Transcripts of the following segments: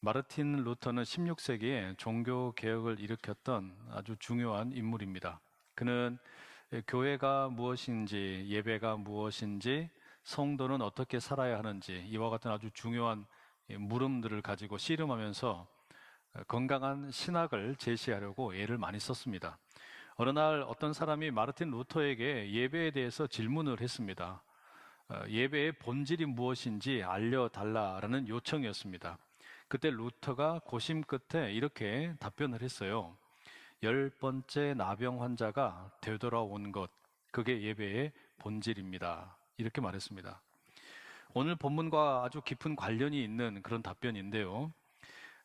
마르틴 루터는 16세기에 종교 개혁을 일으켰던 아주 중요한 인물입니다. 그는 교회가 무엇인지, 예배가 무엇인지, 성도는 어떻게 살아야 하는지 이와 같은 아주 중요한 물음들을 가지고 씨름하면서 건강한 신학을 제시하려고 애를 많이 썼습니다. 어느 날 어떤 사람이 마르틴 루터에게 예배에 대해서 질문을 했습니다. 예배의 본질이 무엇인지 알려달라라는 요청이었습니다. 그때 루터가 고심 끝에 이렇게 답변을 했어요. 10번째 나병 환자가 되돌아온 것, 그게 예배의 본질입니다. 이렇게 말했습니다. 오늘 본문과 아주 깊은 관련이 있는 그런 답변인데요.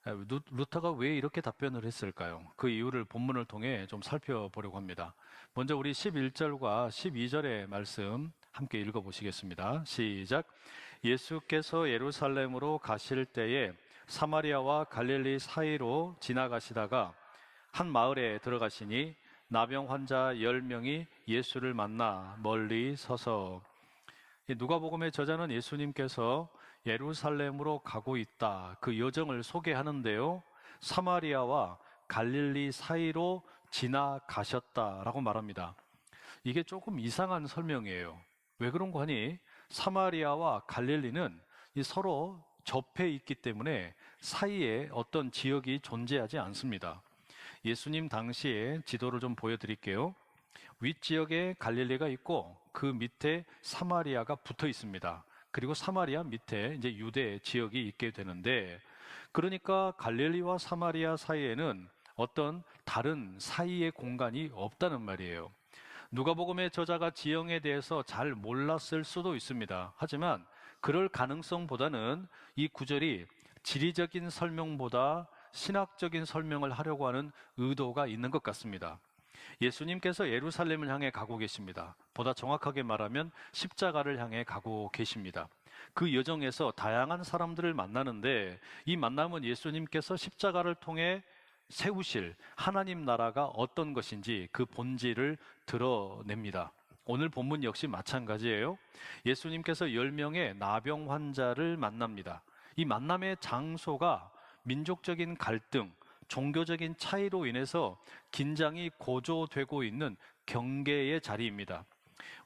루터가 왜 이렇게 답변을 했을까요? 그 이유를 본문을 통해 좀 살펴보려고 합니다. 먼저 우리 11절과 12절의 말씀 함께 읽어보시겠습니다. 시작. 예수께서 예루살렘으로 가실 때에 사마리아와 갈릴리 사이로 지나가시다가 한 마을에 들어가시니 나병 환자 10명이 예수를 만나 멀리 서서, 누가복음의 저자는 예수님께서 예루살렘으로 가고 있다, 그 여정을 소개하는데요, 사마리아와 갈릴리 사이로 지나가셨다라고 말합니다. 이게 조금 이상한 설명이에요. 왜 그런 거 하니? 사마리아와 갈릴리는 서로 접해 있기 때문에 사이에 어떤 지역이 존재하지 않습니다. 예수님 당시에 지도를 좀 보여드릴게요. 윗지역에 갈릴리가 있고 그 밑에 사마리아가 붙어 있습니다. 그리고 사마리아 밑에 이제 유대 지역이 있게 되는데, 그러니까 갈릴리와 사마리아 사이에는 어떤 다른 사이의 공간이 없다는 말이에요. 누가복음의 저자가 지형에 대해서 잘 몰랐을 수도 있습니다. 하지만 그럴 가능성보다는 이 구절이 지리적인 설명보다 신학적인 설명을 하려고 하는 의도가 있는 것 같습니다. 예수님께서 예루살렘을 향해 가고 계십니다. 보다 정확하게 말하면 십자가를 향해 가고 계십니다. 그 여정에서 다양한 사람들을 만나는데, 이 만남은 예수님께서 십자가를 통해 세우실 하나님 나라가 어떤 것인지 그 본질을 드러냅니다. 오늘 본문 역시 마찬가지예요. 예수님께서 10명의 나병 환자를 만납니다. 이 만남의 장소가 민족적인 갈등, 종교적인 차이로 인해서 긴장이 고조되고 있는 경계의 자리입니다.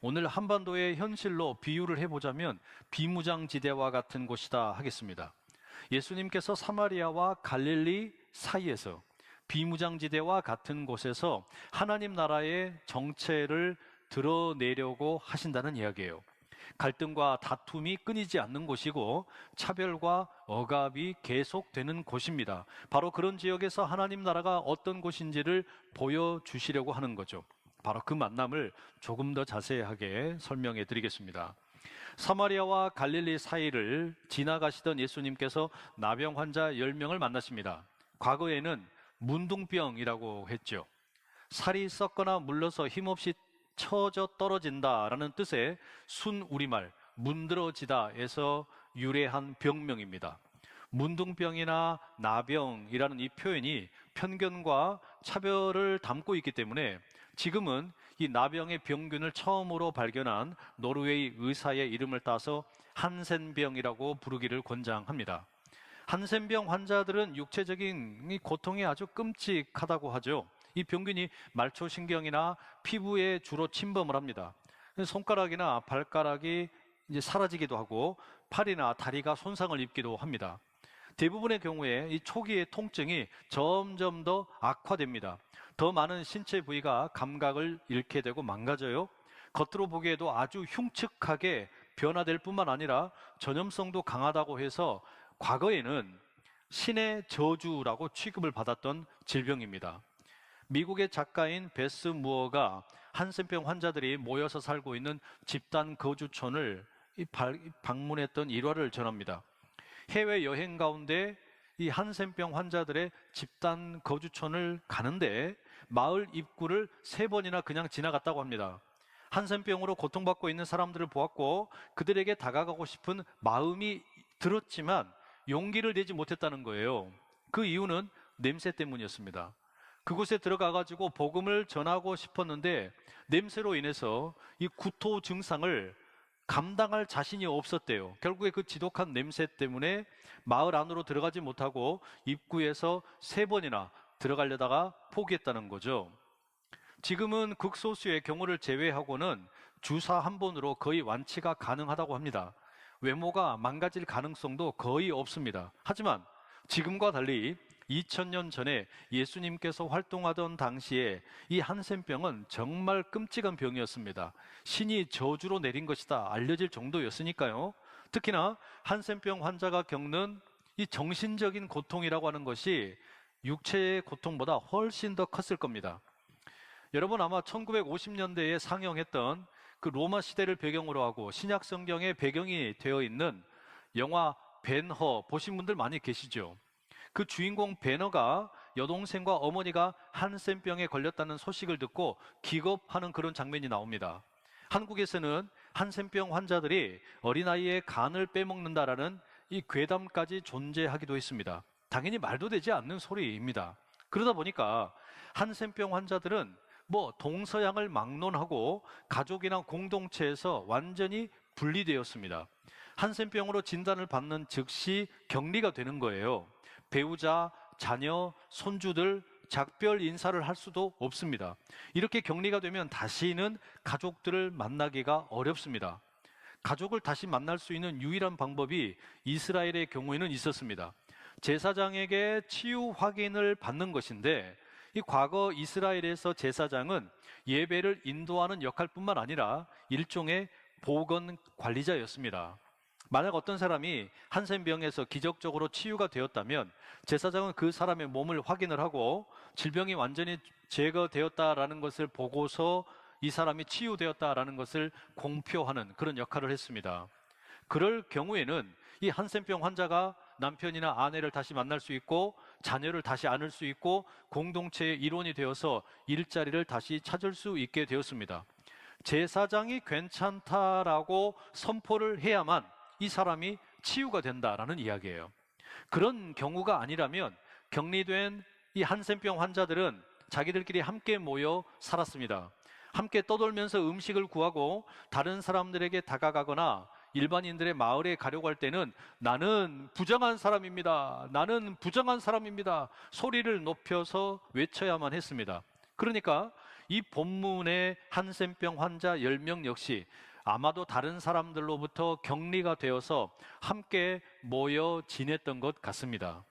오늘 한반도의 현실로 비유를 해보자면 비무장지대와 같은 곳이다 하겠습니다. 예수님께서 사마리아와 갈릴리 사이에서 비무장지대와 같은 곳에서 하나님 나라의 정체를 드러내려고 하신다는 이야기예요. 갈등과 다툼이 끊이지 않는 곳이고 차별과 억압이 계속되는 곳입니다. 바로 그런 지역에서 하나님 나라가 어떤 곳인지를 보여주시려고 하는 거죠. 바로 그 만남을 조금 더 자세하게 설명해 드리겠습니다. 사마리아와 갈릴리 사이를 지나가시던 예수님께서 나병 환자 10명을 만나십니다. 과거에는 문둥병이라고 했죠. 살이 썩거나 물러서 힘없이 처져 떨어진다라는 뜻의 순우리말 문드러지다에서 유래한 병명입니다. 문둥병이나 나병이라는 이 표현이 편견과 차별을 담고 있기 때문에 지금은 이 나병의 병균을 처음으로 발견한 노르웨이 의사의 이름을 따서 한센병이라고 부르기를 권장합니다. 한센병 환자들은 육체적인 이 고통이 아주 끔찍하다고 하죠. 이 병균이 말초신경이나 피부에 주로 침범을 합니다. 손가락이나 발가락이 이제 사라지기도 하고 팔이나 다리가 손상을 입기도 합니다. 대부분의 경우에 이 초기의 통증이 점점 더 악화됩니다. 더 많은 신체 부위가 감각을 잃게 되고 망가져요. 겉으로 보기에도 아주 흉측하게 변화될 뿐만 아니라 전염성도 강하다고 해서 과거에는 신의 저주라고 취급을 받았던 질병입니다. 미국의 작가인 베스 무어가 한센병 환자들이 모여서 살고 있는 집단 거주촌을 방문했던 일화를 전합니다. 해외 여행 가운데 이 한센병 환자들의 집단 거주촌을 가는데 마을 입구를 3번이나 그냥 지나갔다고 합니다. 한센병으로 고통받고 있는 사람들을 보았고 그들에게 다가가고 싶은 마음이 들었지만 용기를 내지 못했다는 거예요. 그 이유는 냄새 때문이었습니다. 그곳에 들어가가지고 복음을 전하고 싶었는데 냄새로 인해서 이 구토 증상을 감당할 자신이 없었대요. 결국에 그 지독한 냄새 때문에 마을 안으로 들어가지 못하고 입구에서 3번이나 들어가려다가 포기했다는 거죠. 지금은 극소수의 경우를 제외하고는 주사 1번으로 거의 완치가 가능하다고 합니다. 외모가 망가질 가능성도 거의 없습니다. 하지만 지금과 달리 2000년 전에 예수님께서 활동하던 당시에 이 한센병은 정말 끔찍한 병이었습니다. 신이 저주로 내린 것이다 알려질 정도였으니까요. 특히나 한센병 환자가 겪는 이 정신적인 고통이라고 하는 것이 육체의 고통보다 훨씬 더 컸을 겁니다. 여러분 아마 1950년대에 상영했던 그 로마 시대를 배경으로 하고 신약 성경의 배경이 되어 있는 영화 벤허 보신 분들 많이 계시죠? 그 주인공 베너가 여동생과 어머니가 한센병에 걸렸다는 소식을 듣고 기겁하는 그런 장면이 나옵니다. 한국에서는 한센병 환자들이 어린아이의 간을 빼먹는다라는 이 괴담까지 존재하기도 했습니다. 당연히 말도 되지 않는 소리입니다. 그러다 보니까 한센병 환자들은 동서양을 막론하고 가족이나 공동체에서 완전히 분리되었습니다. 한센병으로 진단을 받는 즉시 격리가 되는 거예요. 배우자, 자녀, 손주들 작별 인사를 할 수도 없습니다. 이렇게 격리가 되면 다시는 가족들을 만나기가 어렵습니다. 가족을 다시 만날 수 있는 유일한 방법이 이스라엘의 경우에는 있었습니다. 제사장에게 치유 확인을 받는 것인데 이 과거 이스라엘에서 제사장은 예배를 인도하는 역할뿐만 아니라 일종의 보건 관리자였습니다. 만약 어떤 사람이 한센병에서 기적적으로 치유가 되었다면 제사장은 그 사람의 몸을 확인을 하고 질병이 완전히 제거되었다라는 것을 보고서 이 사람이 치유되었다라는 것을 공표하는 그런 역할을 했습니다. 그럴 경우에는 이 한센병 환자가 남편이나 아내를 다시 만날 수 있고 자녀를 다시 안을 수 있고 공동체의 일원이 되어서 일자리를 다시 찾을 수 있게 되었습니다. 제사장이 괜찮다라고 선포를 해야만 이 사람이 치유가 된다라는 이야기예요. 그런 경우가 아니라면 격리된 이 한센병 환자들은 자기들끼리 함께 모여 살았습니다. 함께 떠돌면서 음식을 구하고 다른 사람들에게 다가가거나 일반인들의 마을에 가려고 할 때는 나는 부정한 사람입니다. 나는 부정한 사람입니다. 소리를 높여서 외쳐야만 했습니다. 그러니까 이 본문의 한센병 환자 10명 역시 아마도 다른 사람들로부터 격리가 되어서 함께 모여 지냈던 것 같습니다.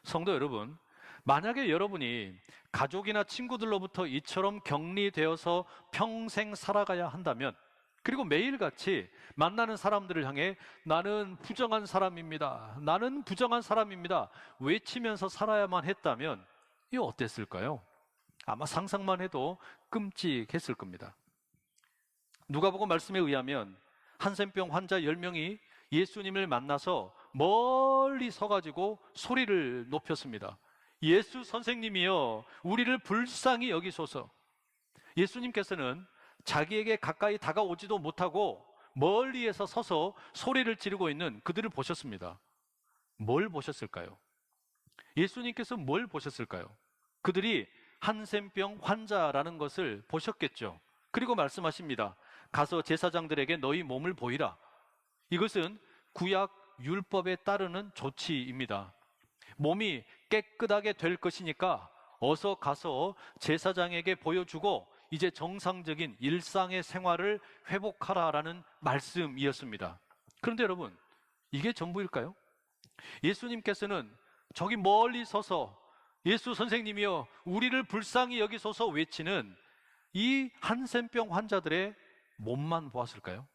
성도 여러분, 만약에 여러분이 가족이나 친구들로부터 이처럼 격리되어서 평생 살아가야 한다면, 그리고 매일같이 만나는 사람들을 향해 나는 부정한 사람입니다. 나는 부정한 사람입니다. 외치면서 살아야만 했다면 이거 어땠을까요? 아마 상상만 해도 끔찍했을 겁니다. 누가복음 말씀에 의하면 한센병 환자 10명이 예수님을 만나서 멀리 서가지고 소리를 높였습니다. 예수 선생님이여, 우리를 불쌍히 여기소서. 예수님께서는 자기에게 가까이 다가오지도 못하고 멀리에서 서서 소리를 지르고 있는 그들을 보셨습니다. 뭘 보셨을까요? 예수님께서 뭘 보셨을까요? 그들이 한센병 환자라는 것을 보셨겠죠. 그리고 말씀하십니다. 가서 제사장들에게 너희 몸을 보이라. 이것은 구약 율법에 따르는 조치입니다. 몸이 깨끗하게 될 것이니까 어서 가서 제사장에게 보여주고 이제 정상적인 일상의 생활을 회복하라라는 말씀이었습니다. 그런데 여러분, 이게 전부일까요? 예수님께서는 저기 멀리 서서 예수 선생님이여 우리를 불쌍히 여기소서 외치는 이 한센병 환자들의 몸만 보았을까요?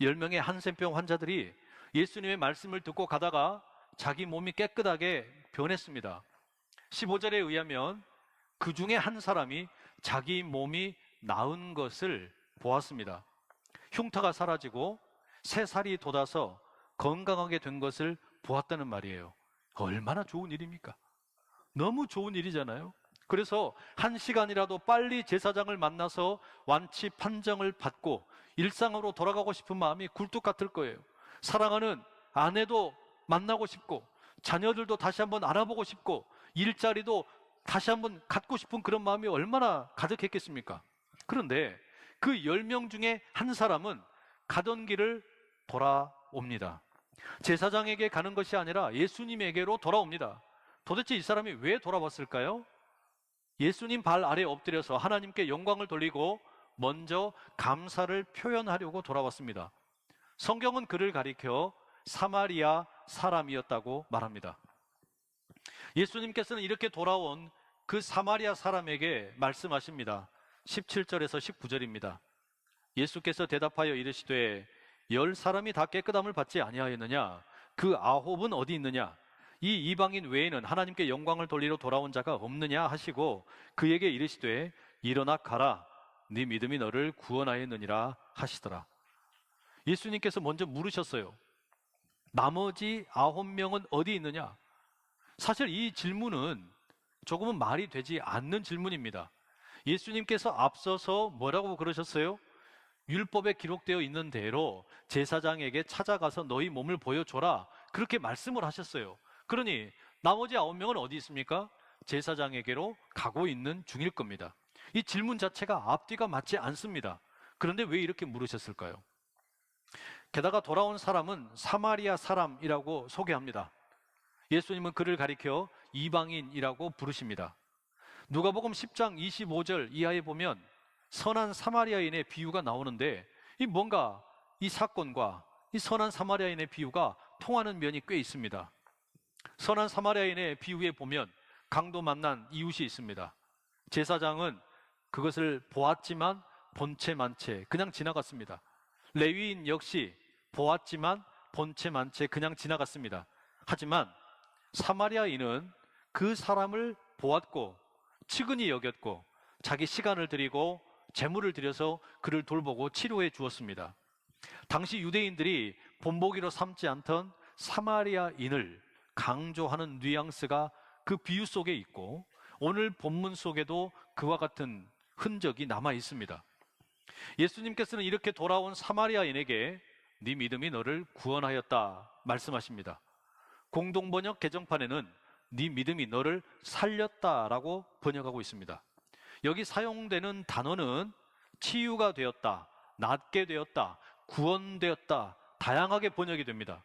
10명의 한센병 환자들이 예수님의 말씀을 듣고 가다가 자기 몸이 깨끗하게 변했습니다. 15절에 의하면 그 중에 한 사람이 자기 몸이 나은 것을 보았습니다. 흉터가 사라지고 새살이 돋아서 건강하게 된 것을 보았다는 말이에요. 얼마나 좋은 일입니까? 너무 좋은 일이잖아요. 그래서 1시간이라도 빨리 제사장을 만나서 완치 판정을 받고 일상으로 돌아가고 싶은 마음이 굴뚝 같을 거예요. 사랑하는 아내도 만나고 싶고 자녀들도 다시 한번 알아보고 싶고 일자리도 다시 한번 갖고 싶은 그런 마음이 얼마나 가득했겠습니까? 그런데 그 10명 중에 한 사람은 가던 길을 돌아옵니다. 제사장에게 가는 것이 아니라 예수님에게로 돌아옵니다. 도대체 이 사람이 왜 돌아왔을까요? 예수님 발 아래 엎드려서 하나님께 영광을 돌리고 먼저 감사를 표현하려고 돌아왔습니다. 성경은 그를 가리켜 사마리아 사람이었다고 말합니다. 예수님께서는 이렇게 돌아온 그 사마리아 사람에게 말씀하십니다. 17절에서 19절입니다. 예수께서 대답하여 이르시되 10사람이 다 깨끗함을 받지 아니하였느냐? 그 9은 어디 있느냐? 이 이방인 외에는 하나님께 영광을 돌리러 돌아온 자가 없느냐 하시고 그에게 이르시되 일어나 가라, 네 믿음이 너를 구원하였느니라 하시더라. 예수님께서 먼저 물으셨어요. 나머지 9명은 어디 있느냐? 사실 이 질문은 조금은 말이 되지 않는 질문입니다. 예수님께서 앞서서 뭐라고 그러셨어요? 율법에 기록되어 있는 대로 제사장에게 찾아가서 너희 몸을 보여줘라, 그렇게 말씀을 하셨어요. 그러니 나머지 9명은 어디 있습니까? 제사장에게로 가고 있는 중일 겁니다. 이 질문 자체가 앞뒤가 맞지 않습니다. 그런데 왜 이렇게 물으셨을까요? 게다가 돌아온 사람은 사마리아 사람이라고 소개합니다. 예수님은 그를 가리켜 이방인이라고 부르십니다. 누가복음 10장 25절 이하에 보면 선한 사마리아인의 비유가 나오는데 뭔가 이 사건과 이 선한 사마리아인의 비유가 통하는 면이 꽤 있습니다. 선한 사마리아인의 비유에 보면 강도 만난 이웃이 있습니다. 제사장은 그것을 보았지만 본체만 채 그냥 지나갔습니다. 레위인 역시 보았지만 본체만 채 그냥 지나갔습니다. 하지만 사마리아인은 그 사람을 보았고 측은히 여겼고 자기 시간을 들이고 재물을 들여서 그를 돌보고 치료해 주었습니다. 당시 유대인들이 본보기로 삼지 않던 사마리아인을 강조하는 뉘앙스가 그 비유 속에 있고 오늘 본문 속에도 그와 같은 흔적이 남아 있습니다. 예수님께서는 이렇게 돌아온 사마리아인에게 네 믿음이 너를 구원하였다 말씀하십니다. 공동번역 개정판에는 네 믿음이 너를 살렸다라고 번역하고 있습니다. 여기 사용되는 단어는 치유가 되었다, 낫게 되었다, 구원되었다, 다양하게 번역이 됩니다.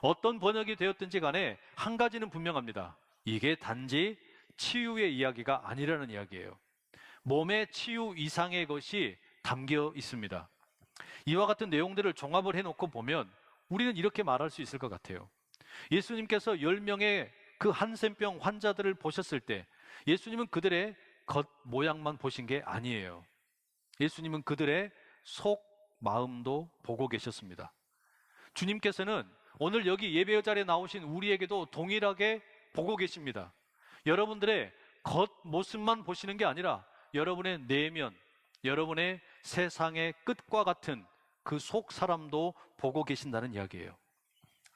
어떤 번역이 되었든지 간에 한 가지는 분명합니다. 이게 단지 치유의 이야기가 아니라는 이야기예요. 몸의 치유 이상의 것이 담겨 있습니다. 이와 같은 내용들을 종합을 해놓고 보면 우리는 이렇게 말할 수 있을 것 같아요. 예수님께서 10명의 그 한센병 환자들을 보셨을 때 예수님은 그들의 겉모양만 보신 게 아니에요. 예수님은 그들의 속 마음도 보고 계셨습니다. 주님께서는 오늘 여기 예배 자리에 나오신 우리에게도 동일하게 보고 계십니다. 여러분들의 겉모습만 보시는 게 아니라 여러분의 내면, 여러분의 세상의 끝과 같은 그 속 사람도 보고 계신다는 이야기예요.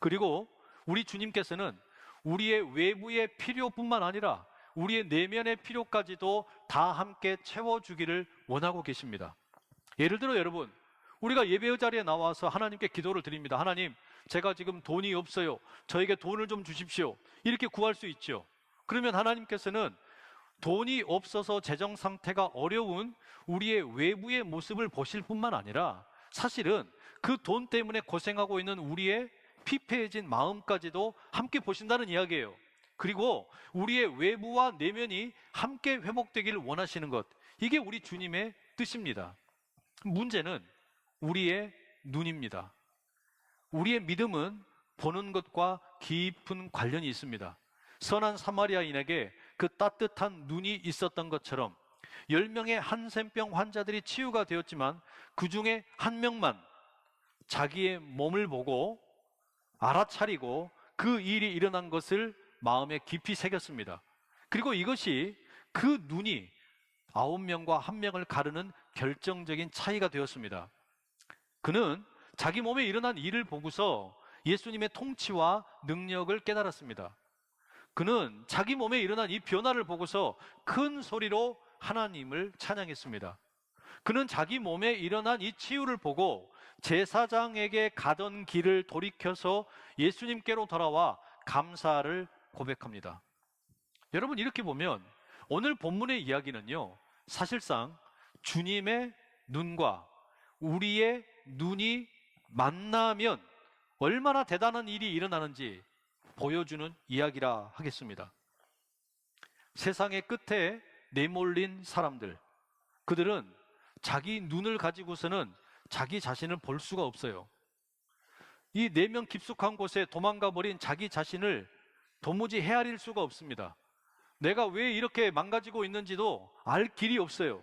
그리고 우리 주님께서는 우리의 외부의 필요뿐만 아니라 우리의 내면의 필요까지도 다 함께 채워주기를 원하고 계십니다. 예를 들어 여러분, 우리가 예배 자리에 나와서 하나님께 기도를 드립니다. 하나님, 제가 지금 돈이 없어요. 저에게 돈을 좀 주십시오. 이렇게 구할 수 있죠. 그러면 하나님께서는 돈이 없어서 재정 상태가 어려운 우리의 외부의 모습을 보실 뿐만 아니라 사실은 그 돈 때문에 고생하고 있는 우리의 피폐해진 마음까지도 함께 보신다는 이야기예요. 그리고 우리의 외부와 내면이 함께 회복되기를 원하시는 것, 이게 우리 주님의 뜻입니다. 문제는 우리의 눈입니다. 우리의 믿음은 보는 것과 깊은 관련이 있습니다. 선한 사마리아인에게 그 따뜻한 눈이 있었던 것처럼 10명의 한센병 환자들이 치유가 되었지만 그 중에 한 명만 자기의 몸을 보고 알아차리고 그 일이 일어난 것을 마음에 깊이 새겼습니다. 그리고 이것이 그 눈이 9명과 1명을 가르는 결정적인 차이가 되었습니다. 그는 자기 몸에 일어난 일을 보고서 예수님의 통치와 능력을 깨달았습니다. 그는 자기 몸에 일어난 이 변화를 보고서 큰 소리로 하나님을 찬양했습니다. 그는 자기 몸에 일어난 이 치유를 보고 제사장에게 가던 길을 돌이켜서 예수님께로 돌아와 감사를 고백합니다. 여러분, 이렇게 보면 오늘 본문의 이야기는요, 사실상 주님의 눈과 우리의 눈이 만나면 얼마나 대단한 일이 일어나는지 보여주는 이야기라 하겠습니다. 세상의 끝에 내몰린 사람들, 그들은 자기 눈을 가지고서는 자기 자신을 볼 수가 없어요. 이 내면 깊숙한 곳에 도망가 버린 자기 자신을 도무지 헤아릴 수가 없습니다. 내가 왜 이렇게 망가지고 있는지도 알 길이 없어요.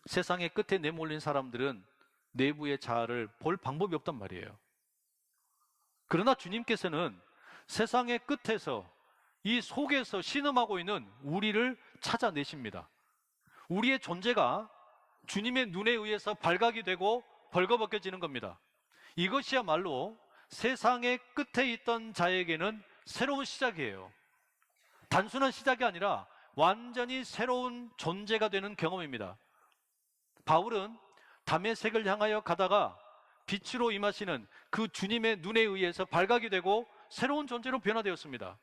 세상의 끝에 내몰린 사람들은 내부의 자아를 볼 방법이 없단 말이에요. 그러나 주님께서는 세상의 끝에서, 이 속에서 신음하고 있는 우리를 찾아내십니다. 우리의 존재가 주님의 눈에 의해서 발각이 되고 벌거벗겨지는 겁니다. 이것이야말로 세상의 끝에 있던 자에게는 새로운 시작이에요. 단순한 시작이 아니라 완전히 새로운 존재가 되는 경험입니다. 바울은 다메섹을 향하여 가다가 빛으로 임하시는 그 주님의 눈에 의해서 발각이 되고 새로운 존재로 변화되었습니다.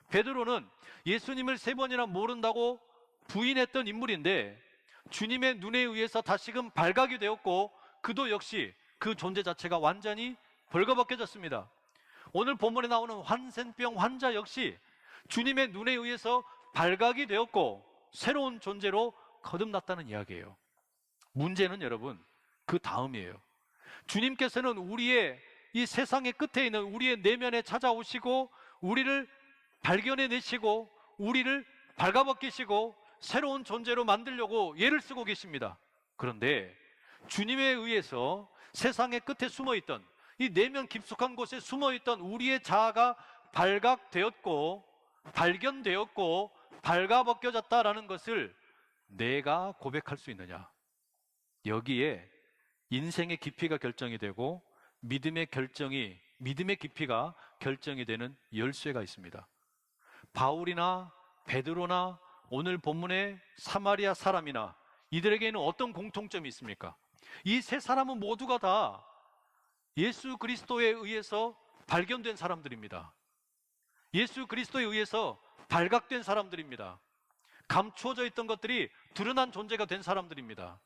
베드로는 예수님을 3번이나 모른다고 부인했던 인물인데 주님의 눈에 의해서 다시금 발각이 되었고 그도 역시 그 존재 자체가 완전히 벌거벗겨졌습니다. 오늘 본문에 나오는 한센병 환자 역시 주님의 눈에 의해서 발각이 되었고 새로운 존재로 거듭났다는 이야기예요. 문제는 여러분, 그 다음이에요. 주님께서는 우리의 이 세상의 끝에 있는 우리의 내면에 찾아오시고 우리를 발견해내시고 우리를 발가벗기시고 새로운 존재로 만들려고 애를 쓰고 계십니다. 그런데 주님에 의해서 세상의 끝에 숨어있던, 이 내면 깊숙한 곳에 숨어있던 우리의 자아가 발각되었고 발견되었고 발가벗겨졌다라는 것을 내가 고백할 수 있느냐? 여기에 인생의 깊이가 결정이 되고 믿음의 깊이가 결정이 되는 열쇠가 있습니다. 바울이나 베드로나 오늘 본문의 사마리아 사람이나 이들에게는 어떤 공통점이 있습니까? 이 세 사람은 모두가 다 예수 그리스도에 의해서 발견된 사람들입니다. 예수 그리스도에 의해서 발각된 사람들입니다. 감추어져 있던 것들이 드러난 존재가 된 사람들입니다.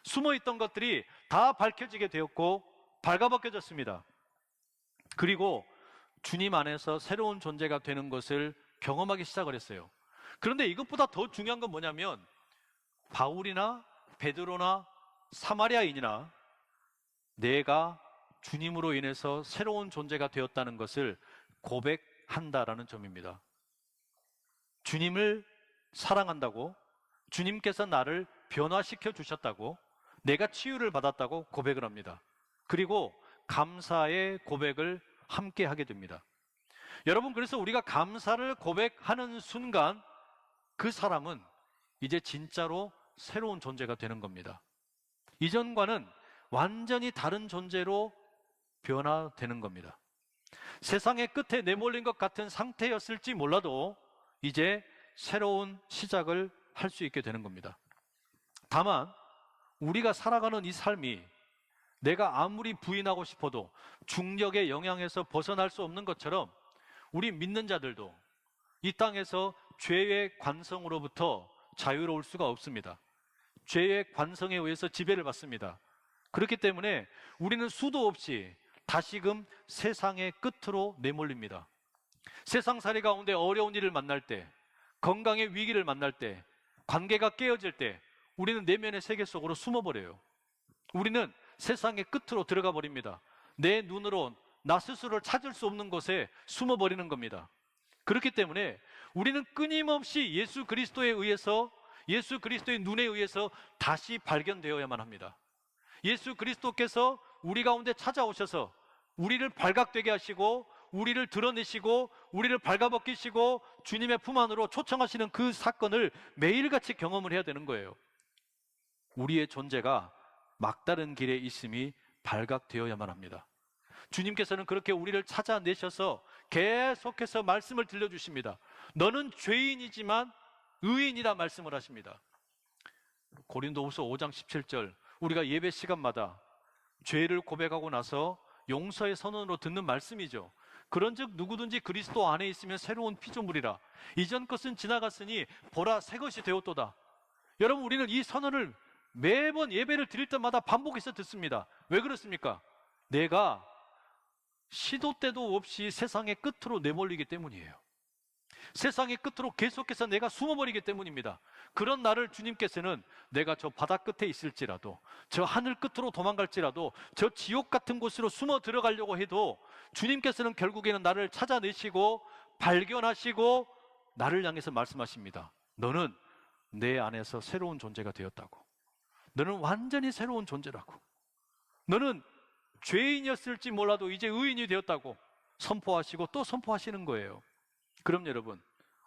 숨어있던 것들이 다 밝혀지게 되었고 발가벗겨졌습니다. 그리고 주님 안에서 새로운 존재가 되는 것을 경험하기 시작을 했어요. 그런데 이것보다 더 중요한 건 뭐냐면 바울이나 베드로나 사마리아인이나 내가 주님으로 인해서 새로운 존재가 되었다는 것을 고백한다라는 점입니다. 주님을 사랑한다고, 주님께서 나를 변화시켜 주셨다고, 내가 치유를 받았다고 고백을 합니다. 그리고 감사의 고백을 함께 하게 됩니다. 여러분, 그래서 우리가 감사를 고백하는 순간 그 사람은 이제 진짜로 새로운 존재가 되는 겁니다. 이전과는 완전히 다른 존재로 변화되는 겁니다. 세상의 끝에 내몰린 것 같은 상태였을지 몰라도 이제 새로운 시작을 할 수 있게 되는 겁니다. 다만 우리가 살아가는 이 삶이 내가 아무리 부인하고 싶어도 중력의 영향에서 벗어날 수 없는 것처럼 우리 믿는 자들도 이 땅에서 죄의 관성으로부터 자유로울 수가 없습니다. 죄의 관성에 의해서 지배를 받습니다. 그렇기 때문에 우리는 수도 없이 다시금 세상의 끝으로 내몰립니다. 세상살이 가운데 어려운 일을 만날 때, 건강의 위기를 만날 때, 관계가 깨어질 때 우리는 내면의 세계 속으로 숨어버려요. 우리는 세상의 끝으로 들어가 버립니다. 내 눈으로 나 스스로를 찾을 수 없는 곳에 숨어버리는 겁니다. 그렇기 때문에 우리는 끊임없이 예수 그리스도에 의해서, 예수 그리스도의 눈에 의해서 다시 발견되어야만 합니다. 예수 그리스도께서 우리 가운데 찾아오셔서 우리를 발각되게 하시고 우리를 드러내시고 우리를 발가벗기시고 주님의 품 안으로 초청하시는 그 사건을 매일같이 경험을 해야 되는 거예요. 우리의 존재가 막다른 길에 있음이 발각되어야만 합니다. 주님께서는 그렇게 우리를 찾아내셔서 계속해서 말씀을 들려주십니다. 너는 죄인이지만 의인이라 말씀을 하십니다. 고린도후서 5장 17절, 우리가 예배 시간마다 죄를 고백하고 나서 용서의 선언으로 듣는 말씀이죠. 그런즉 누구든지 그리스도 안에 있으면 새로운 피조물이라. 이전 것은 지나갔으니 보라 새 것이 되었도다. 여러분, 우리는 이 선언을 매번 예배를 드릴 때마다 반복해서 듣습니다. 왜 그렇습니까? 내가 시도 때도 없이 세상의 끝으로 내몰리기 때문이에요. 세상의 끝으로 계속해서 내가 숨어버리기 때문입니다. 그런 나를 주님께서는 내가 저 바다 끝에 있을지라도, 저 하늘 끝으로 도망갈지라도, 저 지옥 같은 곳으로 숨어 들어가려고 해도 주님께서는 결국에는 나를 찾아내시고 발견하시고 나를 향해서 말씀하십니다. 너는 내 안에서 새로운 존재가 되었다고. 너는 완전히 새로운 존재라고. 너는 죄인이었을지 몰라도 이제 의인이 되었다고 선포하시고 또 선포하시는 거예요. 그럼 여러분,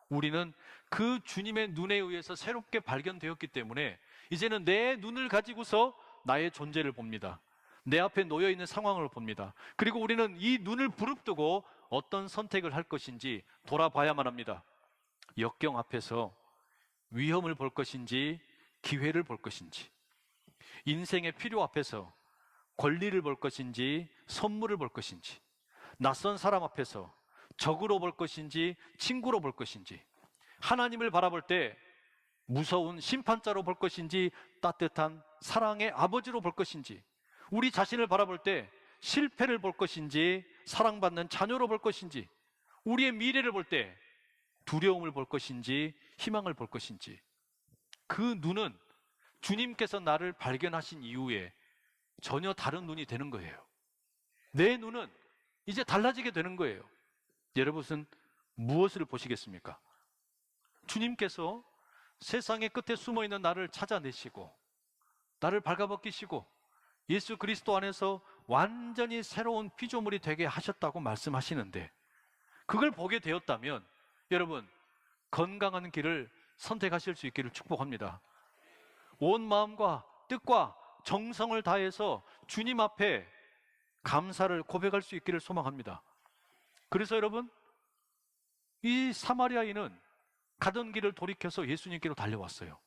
우리는 그 주님의 눈에 의해서 새롭게 발견되었기 때문에 이제는 내 눈을 가지고서 나의 존재를 봅니다. 내 앞에 놓여있는 상황을 봅니다. 그리고 우리는 이 눈을 부릅뜨고 어떤 선택을 할 것인지 돌아봐야만 합니다. 역경 앞에서 위험을 볼 것인지 기회를 볼 것인지, 인생의 필요 앞에서 권리를 볼 것인지 선물을 볼 것인지, 낯선 사람 앞에서 적으로 볼 것인지 친구로 볼 것인지, 하나님을 바라볼 때 무서운 심판자로 볼 것인지 따뜻한 사랑의 아버지로 볼 것인지, 우리 자신을 바라볼 때 실패를 볼 것인지 사랑받는 자녀로 볼 것인지, 우리의 미래를 볼 때 두려움을 볼 것인지 희망을 볼 것인지, 그 눈은 주님께서 나를 발견하신 이후에 전혀 다른 눈이 되는 거예요. 내 눈은 이제 달라지게 되는 거예요. 여러분은 무엇을 보시겠습니까? 주님께서 세상의 끝에 숨어있는 나를 찾아내시고 나를 발가벗기시고 예수 그리스도 안에서 완전히 새로운 피조물이 되게 하셨다고 말씀하시는데, 그걸 보게 되었다면 여러분, 건강한 길을 선택하실 수 있기를 축복합니다. 온 마음과 뜻과 정성을 다해서 주님 앞에 감사를 고백할 수 있기를 소망합니다. 그래서 여러분, 이 사마리아인은 가던 길을 돌이켜서 예수님께로 달려왔어요.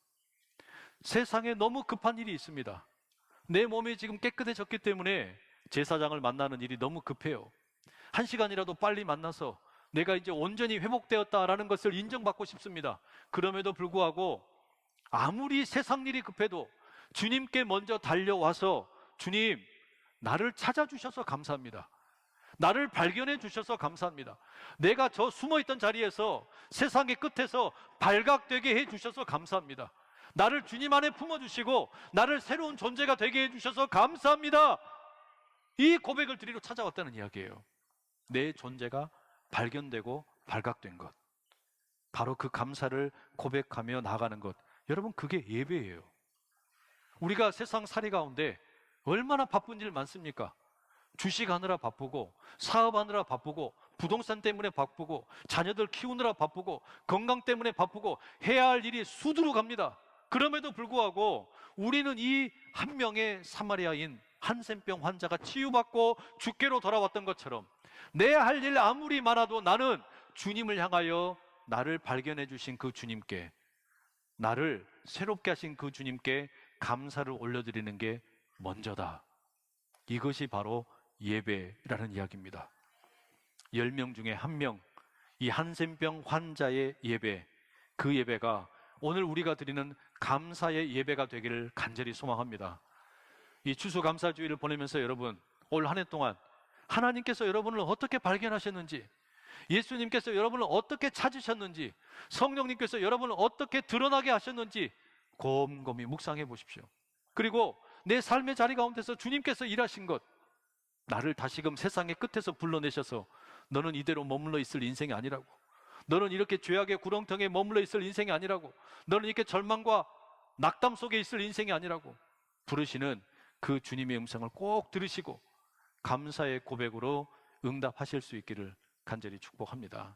세상에 너무 급한 일이 있습니다. 내 몸이 지금 깨끗해졌기 때문에 제사장을 만나는 일이 너무 급해요. 1시간이라도 빨리 만나서 내가 이제 온전히 회복되었다라는 것을 인정받고 싶습니다. 그럼에도 불구하고 아무리 세상 일이 급해도 주님께 먼저 달려와서, 주님, 나를 찾아주셔서 감사합니다. 나를 발견해 주셔서 감사합니다. 내가 저 숨어있던 자리에서 세상의 끝에서 발각되게 해 주셔서 감사합니다. 나를 주님 안에 품어주시고 나를 새로운 존재가 되게 해 주셔서 감사합니다. 이 고백을 드리러 찾아왔다는 이야기예요. 내 존재가 발견되고 발각된 것, 바로 그 감사를 고백하며 나아가는 것, 여러분, 그게 예배예요. 우리가 세상 살이 가운데 얼마나 바쁜 일 많습니까? 주식하느라 바쁘고, 사업하느라 바쁘고, 부동산 때문에 바쁘고, 자녀들 키우느라 바쁘고, 건강 때문에 바쁘고, 해야 할 일이 수두룩 합니다. 그럼에도 불구하고 우리는 이 한 명의 사마리아인 한센병 환자가 치유받고 주께로 돌아왔던 것처럼 내 할 일 아무리 많아도 나는 주님을 향하여 나를 발견해 주신 그 주님께, 나를 새롭게 하신 그 주님께 감사를 올려드리는 게 먼저다. 이것이 바로 예배라는 이야기입니다. 10명 중에 1명, 이 한센병 환자의 예배, 그 예배가 오늘 우리가 드리는 감사의 예배가 되기를 간절히 소망합니다. 이 추수감사주의를 보내면서 여러분, 올 한 해 동안 하나님께서 여러분을 어떻게 발견하셨는지, 예수님께서 여러분을 어떻게 찾으셨는지, 성령님께서 여러분을 어떻게 드러나게 하셨는지 곰곰이 묵상해 보십시오. 그리고 내 삶의 자리 가운데서 주님께서 일하신 것, 나를 다시금 세상의 끝에서 불러내셔서 너는 이대로 머물러 있을 인생이 아니라고, 너는 이렇게 죄악의 구렁텅이에 머물러 있을 인생이 아니라고, 너는 이렇게 절망과 낙담 속에 있을 인생이 아니라고 부르시는 그 주님의 음성을 꼭 들으시고 감사의 고백으로 응답하실 수 있기를 간절히 축복합니다.